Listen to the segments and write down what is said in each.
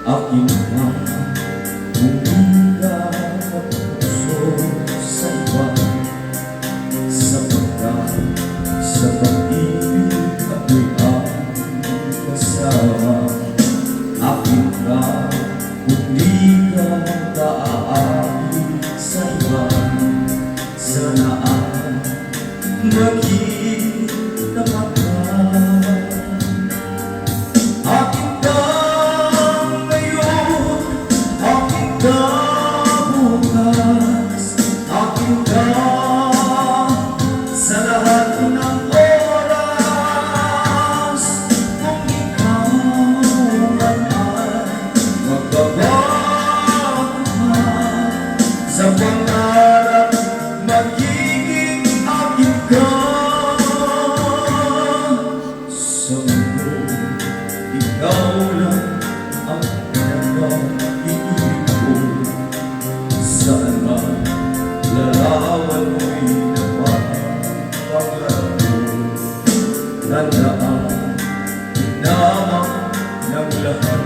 aking mga umigat at puso sa iba, sapagkat sa pag-ibig ako'y ang kasama. Akin ka, hindi ka kaaakit sa iba, sana ay maging tapat ka. Akin ka ngayon, akin ka bukas, akin ka sa lahat ng oras. Kung ikaw man ay magbabago pa sa pangarap, magiging akin ka. Sa mundo, ikaw lang ang pinag-ibig ko. Saan man larawan mo'y napapangarap ko. Tandaan, tinamang ng lahat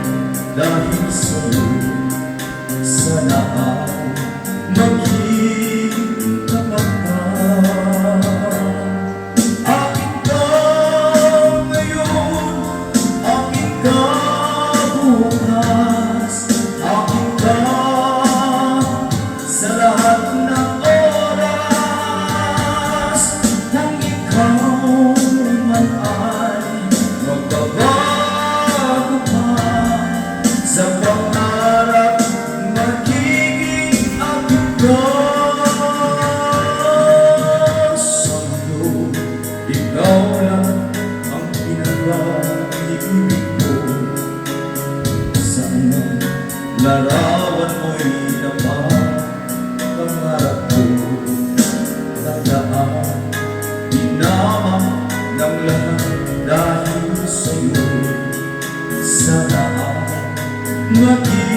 dahil sa'yo. Sana ay maging tapat ka. Akin ka ngayon, akin ka bukas, akin ka sa lahat ng oras. Kung ikaw man ay magbabago pa sa pangarap, magiging akin ka. Sa mundo, ikaw lang ang pinag-ibig ko. Saan man larawan mo'y napapangarap ko. Tandaan, tinamang ng lahat dahil sa'yo. Sana ay maging